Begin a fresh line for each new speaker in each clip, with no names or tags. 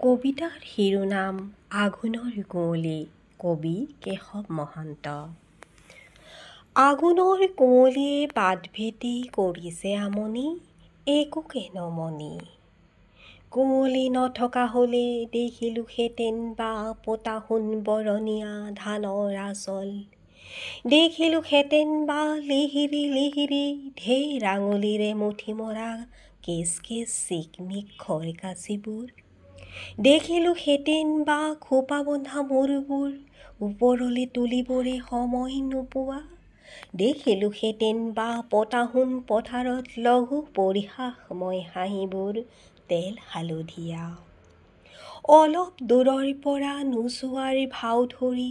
কবিতাৰ শিৰোনাম আঘোণৰ কুঁৱলী। কবি কেশৱ মহন্ত। আঘোণৰ কুঁৱলীয়ে বাট ভেটি কৰিছে আমনি, একোকে নমনি। কুঁৱলী নথকা হ'লে দেখিলোহেঁতেন বা পতা সোণ বৰণীয়া ধানৰ আঁচল। দেখিলোহেঁতেন বা লিহিৰি লিহিৰি ঢেৰ আঙুলিৰে মুঠি মৰা কেচ কেচ চিকমিক খৰকাচিবোৰ। দেখিলোহেঁতেন বা খোপা বন্ধা মূৰবোৰ ওপৰলে তুলিবৰে সময় নোপোৱা। দেখিলোহেঁতেন বা পতা সোণ পথাৰত লঘু পৰিহাসময় হাঁহিবোৰ তেল হালধীয়া। অলপ দূৰৰ পৰা নোচোৱাৰ ভাও ধৰি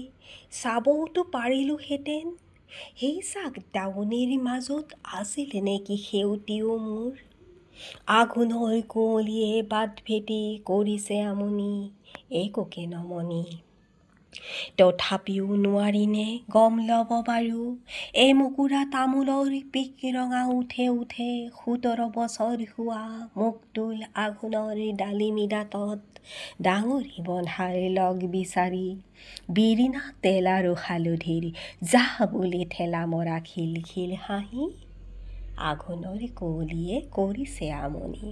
চাবওতো পাৰিলোহেঁতেন, সেইজাক দাৱনিৰ মাজত আছিল নেকি সেউতীও মূৰ। আঘোণৰ কুঁৱলীয়ে বাট ভেটি কৰিছে আমনি, একোকে নমনি। তথাপিও নোৱাৰিনে গম ল'ব বাৰু, এমুকুৰা তামোলৰ পিক ৰঙা ওঠে ওঠে ১৭ বছৰ হোৱা মুকতুল আঘোণৰ ডালিমী দাঁতত ডাঙৰি বন্ধাৰ লগ বিচাৰি বিৰিণা তেল আৰু হালধিৰ জাহ বুলি ঠেলা মৰা খিলখিল হাঁহি। আঘোণৰ কুঁৱলীয়ে কৰিছে আমনি।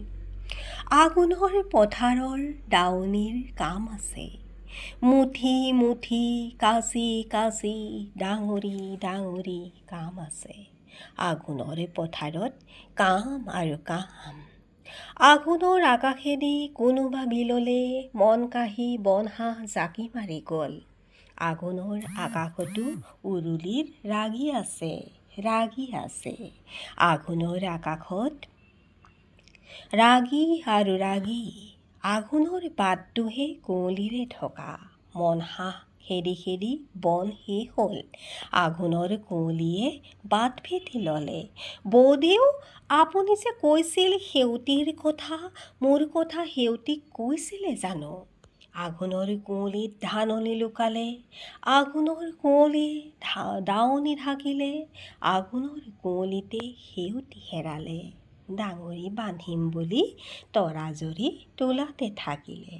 আঘোণৰ পথাৰৰ দাৱনিৰ কাম আছে, মুঠি মুঠি কাঁচি কাঁচি ডাঙৰি ডাঙৰি কাম আছে। আঘোণৰ পথাৰত কাম আৰু কাম। আঘোণৰ আকাশেদি কোনোবা বিললে মন কাঢ়ি বনহাঁহ জাকি মাৰি গ'ল। আঘোণৰ আকাশতো উৰুলিৰ ৰাগি আছে, ৰাগি আছে। আঘোণৰ আকাশত ৰাগি আৰু ৰাগি। আঘোণৰ বাটটোহে কুঁৱলীৰে ঢকা। মনহাঁহ খেদি খেদি বন শেষ হ'ল। আঘোণৰ কুঁৱলীয়ে বাট ভেটি ল'লে। বৌদেউ, আপুনি যে কৈছিল সেউতীৰ কথা, মোৰ কথা সেউতীক কৈছিলে জানো? আঘোণৰ কুঁৱলীত ধাননি লুকালে, আঘোণৰ কুঁৱলীয়ে দাৱনি ঢাকিলে, আঘোণৰ কুঁৱলীতে সেউতী হেৰালে। ডাঙৰি বান্ধিম বুলি তৰাজৰী তোলাতে থাকিলে।